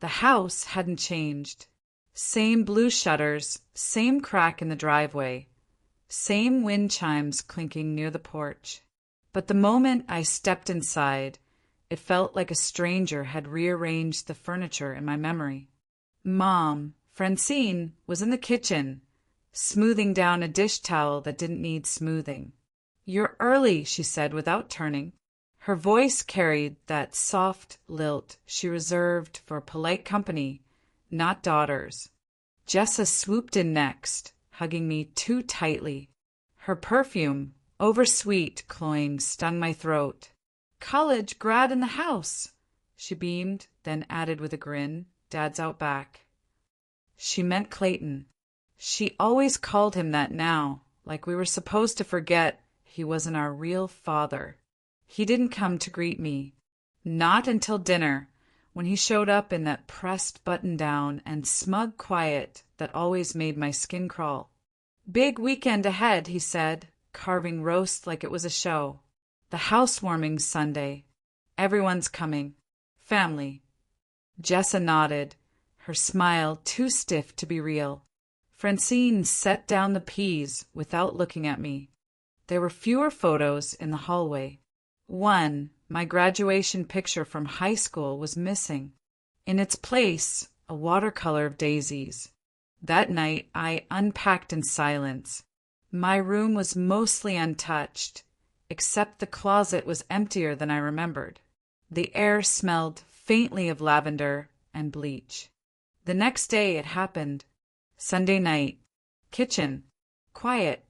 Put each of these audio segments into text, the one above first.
The house hadn't changed. Same blue shutters, same crack in the driveway, same wind chimes clinking near the porch. But the moment I stepped inside, it felt like a stranger had rearranged the furniture in my memory. Mom, Francine, was in the kitchen, smoothing down a dish towel that didn't need smoothing. "You're early," she said without turning. Her voice carried that soft lilt she reserved for polite company, not daughters. Jessa swooped in next, hugging me too tightly. Her perfume, oversweet, cloying, stung my throat. "College grad in the house," she beamed, then added with a grin, "Dad's out back." She meant Clayton. She always called him that now, like we were supposed to forget he wasn't our real father. He didn't come to greet me. Not until dinner, when he showed up in that pressed button-down and smug quiet that always made my skin crawl. "Big weekend ahead," he said, carving roast like it was a show. "The housewarming Sunday. Everyone's coming. Family." Jessa nodded, her smile too stiff to be real. Francine set down the peas without looking at me. There were fewer photos in the hallway. One, my graduation picture from high school, was missing. In its place, a watercolor of daisies. That night, I unpacked in silence. My room was mostly untouched, except the closet was emptier than I remembered. The air smelled faintly of lavender and bleach. The next day it happened. Sunday night. Kitchen. Quiet.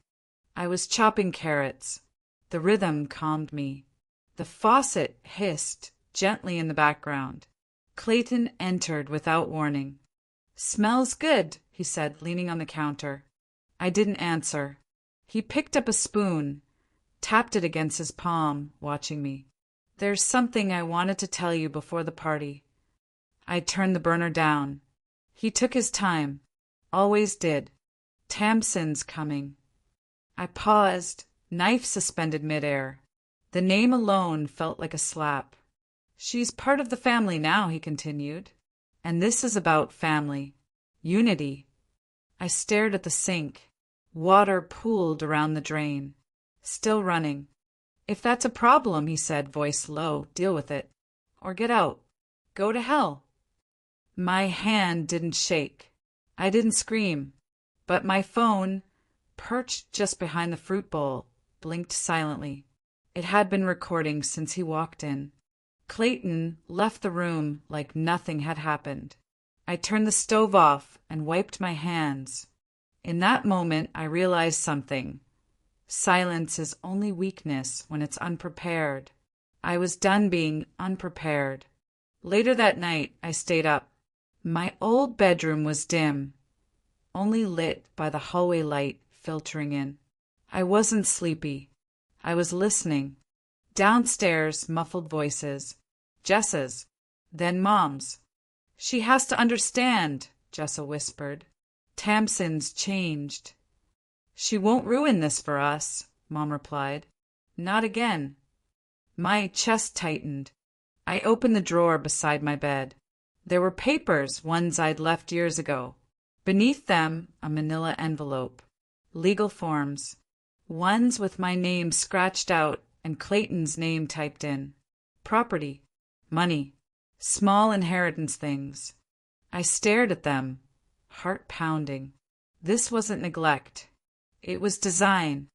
I was chopping carrots. The rhythm calmed me. The faucet hissed gently in the background. Clayton entered without warning. "Smells good," he said, leaning on the counter. I didn't answer. He picked up a spoon, tapped it against his palm, watching me. "There's something I wanted to tell you before the party." I turned the burner down. He took his time. Always did. "Tamsin's coming." I paused, knife suspended midair. The name alone felt like a slap. "She's part of the family now," he continued. "And this is about family. Unity." I stared at the sink. Water pooled around the drain. Still running. "If that's a problem," he said, voice low, "deal with it. Or get out. Go to hell." My hand didn't shake. I didn't scream. But my phone, perched just behind the fruit bowl, blinked silently. It had been recording since he walked in. Clayton left the room like nothing had happened. I turned the stove off and wiped my hands. In that moment, I realized something. Silence is only weakness when it's unprepared. I was done being unprepared. Later that night, I stayed up. My old bedroom was dim, only lit by the hallway light filtering in. I wasn't sleepy. I was listening. Downstairs, muffled voices. Jessa's. Then Mom's. "She has to understand," Jessa whispered. "Tamsin's changed." "She won't ruin this for us," Mom replied. "Not again." My chest tightened. I opened the drawer beside my bed. There were papers, ones I'd left years ago. Beneath them, a manila envelope. Legal forms. Ones with my name scratched out and Clayton's name typed in. Property. Money. Small inheritance things. I stared at them, heart pounding. This wasn't neglect. It was design.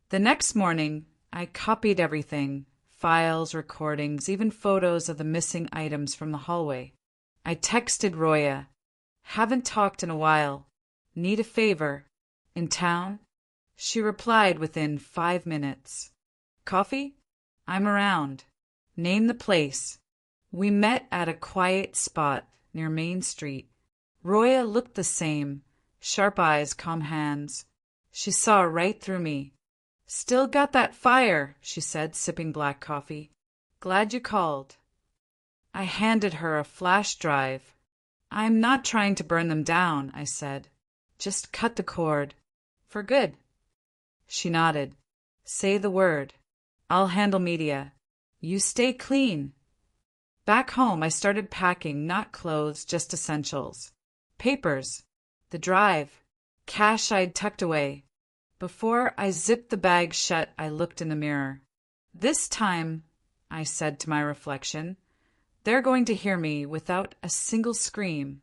The next morning, I copied everything. Files, recordings, even photos of the missing items from the hallway. I texted Roya. "Haven't talked in a while. Need a favor. In town?" She replied within 5 minutes. "Coffee? I'm around. Name the place." We met at a quiet spot near Main Street. Roya looked the same, sharp eyes, calm hands. She saw right through me. "Still got that fire," she said, sipping black coffee. "Glad you called." I handed her a flash drive. "I'm not trying to burn them down," I said. "Just cut the cord. For good." She nodded. "Say the word. I'll handle media. You stay clean." Back home, I started packing, not clothes, just essentials. Papers, the drive, cash I'd tucked away. Before I zipped the bag shut, I looked in the mirror. This time, I said to my reflection, they're going to hear me without a single scream.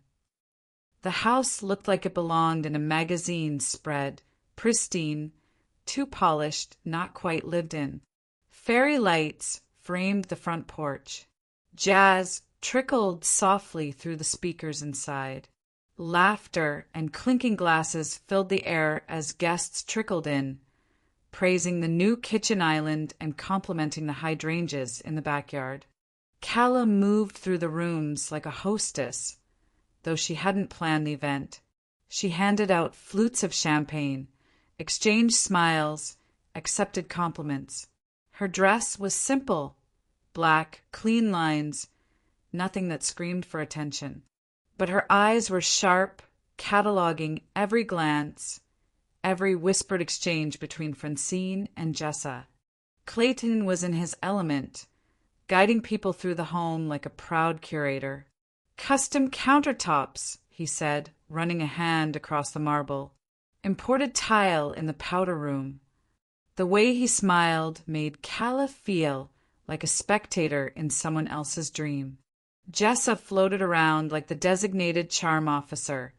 The house looked like it belonged in a magazine spread, pristine, too polished, not quite lived in. Fairy lights framed the front porch. Jazz trickled softly through the speakers inside. Laughter and clinking glasses filled the air as guests trickled in, praising the new kitchen island and complimenting the hydrangeas in the backyard. Calla moved through the rooms like a hostess, though she hadn't planned the event. She handed out flutes of champagne, exchanged smiles, accepted compliments. Her dress was simple, black, clean lines, nothing that screamed for attention. But her eyes were sharp, cataloging every glance, every whispered exchange between Francine and Jessa. Clayton was in his element, guiding people through the home like a proud curator. "Custom countertops," he said, running a hand across the marble. "Imported tile in the powder room." The way he smiled made Calla feel like a spectator in someone else's dream. Jessa floated around like the designated charm officer,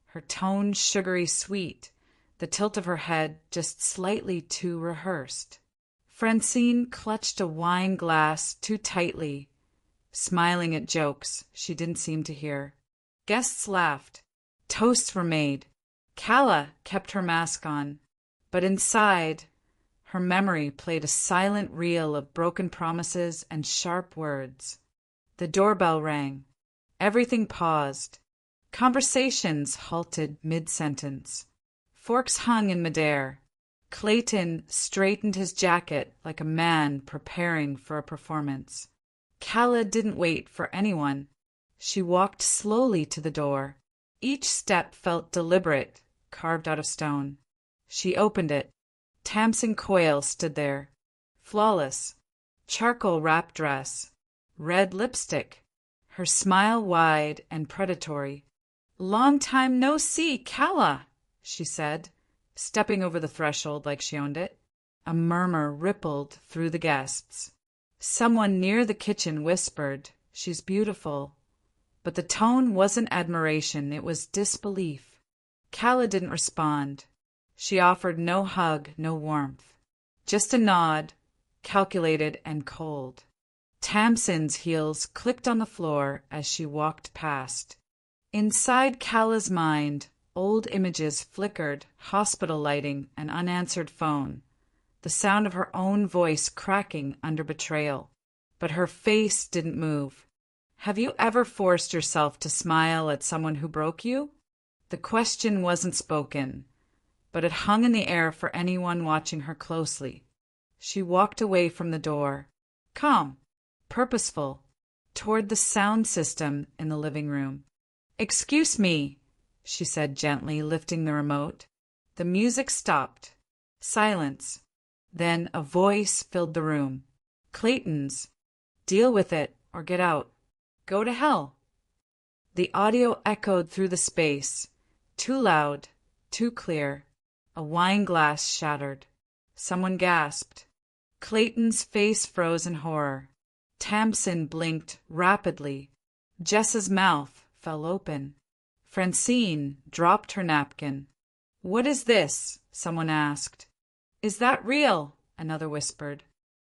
her tone sugary sweet, the tilt of her head just slightly too rehearsed. Francine clutched a wine glass too tightly, smiling at jokes she didn't seem to hear. Guests laughed. Toasts were made. Calla kept her mask on, but inside, her memory played a silent reel of broken promises and sharp words. The doorbell rang. Everything paused. Conversations halted mid-sentence. Forks hung in midair. Clayton straightened his jacket like a man preparing for a performance. Calla didn't wait for anyone. She walked slowly to the door. Each step felt deliberate, carved out of stone. She opened it. Tamsin Coyle stood there, flawless, charcoal wrap dress, red lipstick, her smile wide and predatory. "Long time no see, Calla," she said, stepping over the threshold like she owned it. A murmur rippled through the guests. Someone near the kitchen whispered, "She's beautiful." But the tone wasn't admiration, it was disbelief. Calla didn't respond. She offered no hug, no warmth. Just a nod, calculated and cold. Tamsin's heels clicked on the floor as she walked past. Inside Calla's mind, old images flickered, hospital lighting, an unanswered phone, the sound of her own voice cracking under betrayal. But her face didn't move. Have you ever forced yourself to smile at someone who broke you? The question wasn't spoken, but it hung in the air for anyone watching her closely. She walked away from the door, calm, purposeful, toward the sound system in the living room. "Excuse me," she said gently, lifting the remote. The music stopped. Silence. Then a voice filled the room. Clayton's. "Deal with it or get out. Go to hell." The audio echoed through the space, too loud, too clear. A wine glass shattered. Someone gasped. Clayton's face froze in horror. Tamsin blinked rapidly. Jessa's mouth fell open. Francine dropped her napkin. "What is this?" someone asked. "Is that real?" another whispered.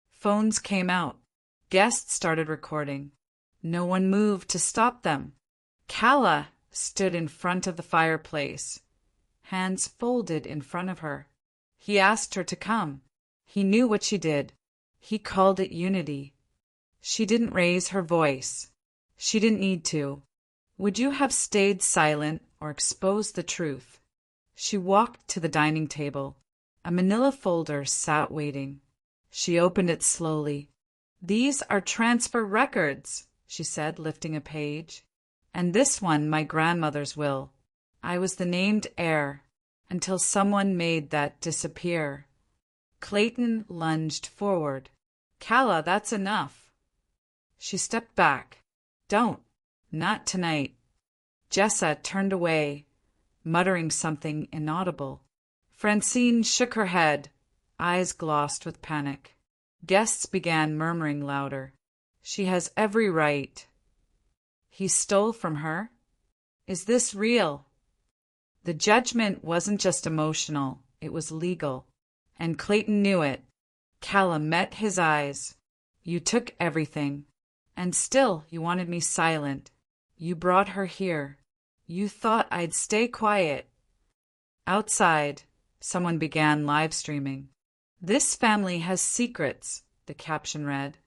Phones came out. Guests started recording. No one moved to stop them. Calla stood in front of the fireplace, hands folded in front of her. He asked her to come. He knew what she did. He called it unity. She didn't raise her voice. She didn't need to. Would you have stayed silent or exposed the truth? She walked to the dining table. A manila folder sat waiting. She opened it slowly. "These are transfer records," she said, lifting a page. "And this one my grandmother's will. I was the named heir until someone made that disappear." Clayton lunged forward. "Calla, that's enough." She stepped back. Don't. Not tonight. Jessa turned away, muttering something inaudible. Francine shook her head, eyes glossed with panic. Guests began murmuring louder. She has every right. He stole from her? Is this real? The judgment wasn't just emotional, it was legal. And Clayton knew it. Calla met his eyes. You took everything. And still you wanted me silent. You brought her here. You thought I'd stay quiet. Outside, someone began live streaming. This family has secrets, the caption read.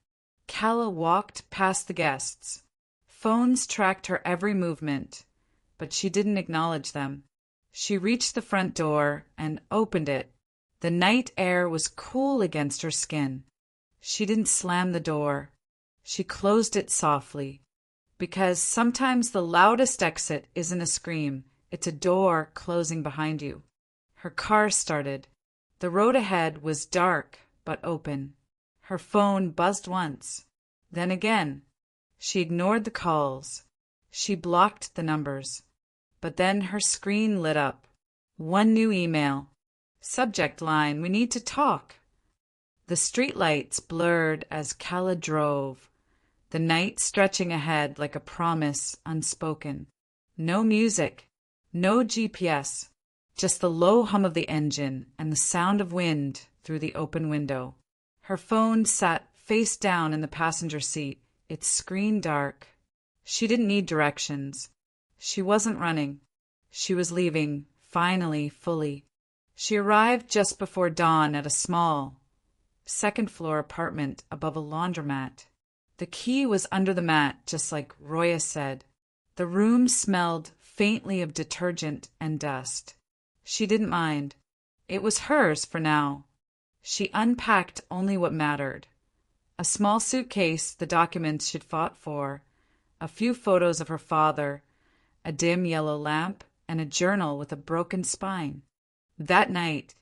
Calla walked past the guests. Phones tracked her every movement, but she didn't acknowledge them. She reached the front door and opened it. The night air was cool against her skin. She didn't slam the door. She closed it softly. Because sometimes the loudest exit isn't a scream, it's a door closing behind you. Her car started. The road ahead was dark but open. Her phone buzzed once, then again. She ignored the calls. She blocked the numbers. But then her screen lit up. One new email. Subject line, we need to talk. The streetlights blurred as Calla drove, the night stretching ahead like a promise unspoken. No music, no GPS, just the low hum of the engine and the sound of wind through the open window. Her phone sat face down in the passenger seat, its screen dark. She didn't need directions. She wasn't running. She was leaving, finally, fully. She arrived just before dawn at a small, second-floor apartment above a laundromat. The key was under the mat, just like Roya said. The room smelled faintly of detergent and dust. She didn't mind. It was hers for now. She unpacked only what mattered. A small suitcase, the documents she'd fought for, a few photos of her father, a dim yellow lamp, and a journal with a broken spine. That night,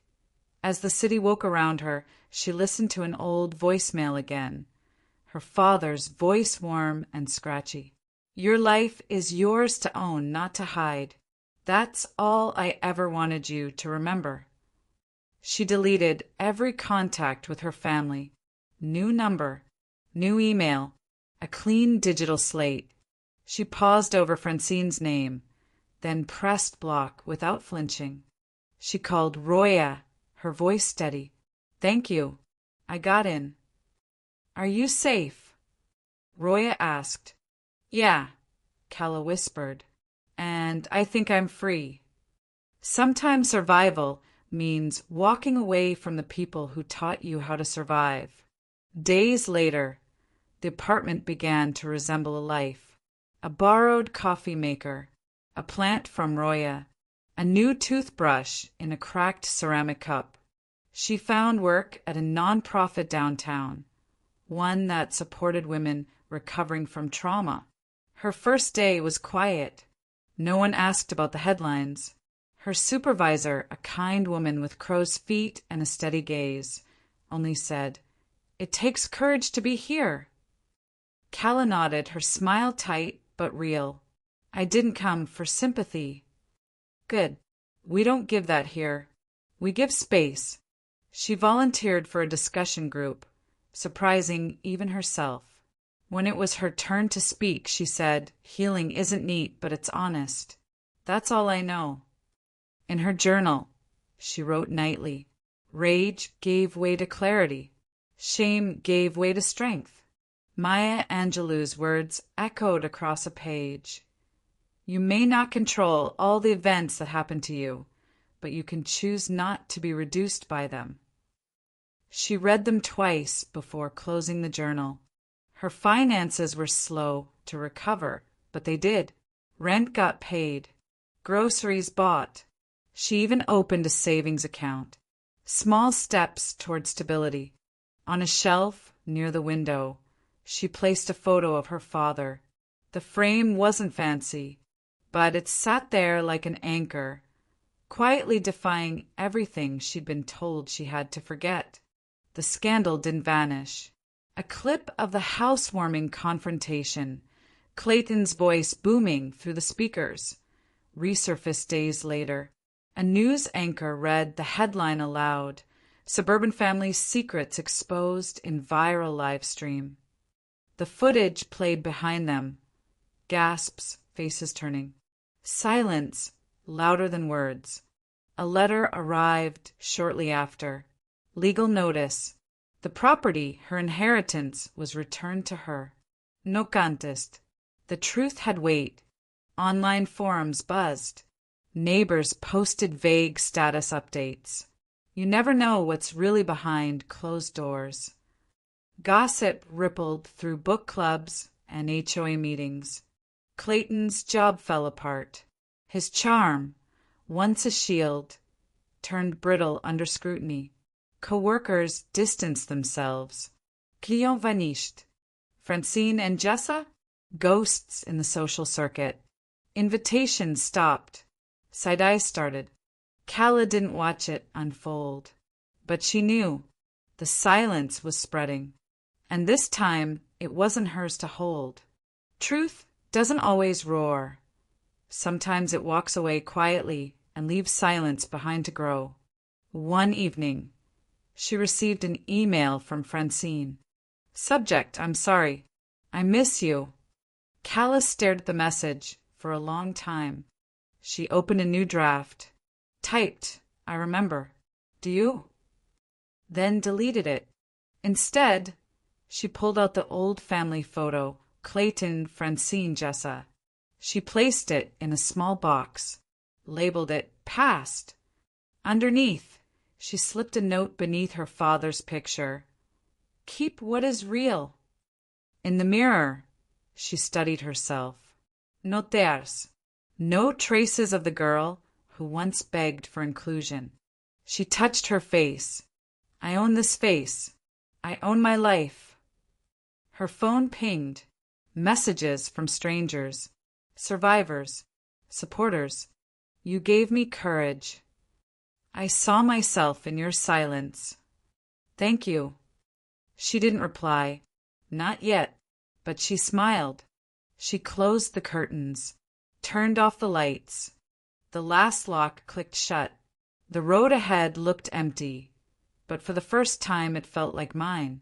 as the city woke around her, she listened to an old voicemail again. Her father's voice warm and scratchy. Your life is yours to own, not to hide. That's all I ever wanted you to remember. She deleted every contact with her family. New number, new email, a clean digital slate. She paused over Francine's name, then pressed block without flinching. She called Roya, her voice steady. Thank you. I got in. Are you safe? Roya asked. Yeah, Calla whispered. And I think I'm free. Sometimes survival means walking away from the people who taught you how to survive. Days later, the apartment began to resemble a life. A borrowed coffee maker, a plant from Roya, a new toothbrush in a cracked ceramic cup. She found work at a nonprofit downtown, one that supported women recovering from trauma. Her first day was quiet. No one asked about the headlines. Her supervisor, a kind woman with crow's feet and a steady gaze, only said, "It takes courage to be here." Calla nodded, her smile tight but real. I didn't come for sympathy. Good. We don't give that here. We give space. She volunteered for a discussion group, surprising even herself. When it was her turn to speak, she said, healing isn't neat, but it's honest. That's all I know. In her journal, she wrote nightly, rage gave way to clarity. Shame gave way to strength. Maya Angelou's words echoed across a page. You may not control all the events that happen to you, but you can choose not to be reduced by them. She read them twice before closing the journal. Her finances were slow to recover, but they did. Rent got paid. Groceries bought. She even opened a savings account. Small steps toward stability. On a shelf near the window, she placed a photo of her father. The frame wasn't fancy, but it sat there like an anchor, quietly defying everything she'd been told she had to forget. The scandal didn't vanish. A clip of the housewarming confrontation, Clayton's voice booming through the speakers. Resurfaced days later. A news anchor read the headline aloud, Suburban Family's Secrets Exposed in Viral Livestream. The footage played behind them. Gasps, faces turning. Silence, louder than words. A letter arrived shortly after. Legal notice. The property, her inheritance, was returned to her. No contest. The truth had weight. Online forums buzzed. Neighbors posted vague status updates. You never know what's really behind closed doors. Gossip rippled through book clubs and HOA meetings. Clayton's job fell apart. His charm, once a shield, turned brittle under scrutiny. Co-workers distanced themselves. Clients vanished. Francine and Jessa? Ghosts in the social circuit. Invitations stopped. Side-eye started. Calla didn't watch it unfold. But she knew. The silence was spreading. And this time, it wasn't hers to hold. Truth doesn't always roar. Sometimes it walks away quietly and leaves silence behind to grow. One evening, she received an email from Francine. Subject, I'm sorry. I miss you. Calla stared at the message for a long time. She opened a new draft. Typed, I remember. Do you? Then deleted it. Instead, she pulled out the old family photo, Clayton, Francine, Jessa. She placed it in a small box, labeled it Past. Underneath, she slipped a note beneath her father's picture. Keep what is real. In the mirror, she studied herself. No tears. No traces of the girl who once begged for inclusion. She touched her face. I own this face. I own my life. Her phone pinged. Messages from strangers. Survivors. Supporters. You gave me courage. I saw myself in your silence. Thank you. She didn't reply. Not yet. But she smiled. She closed the curtains. Turned off the lights. The last lock clicked shut. The road ahead looked empty, but for the first time it felt like mine.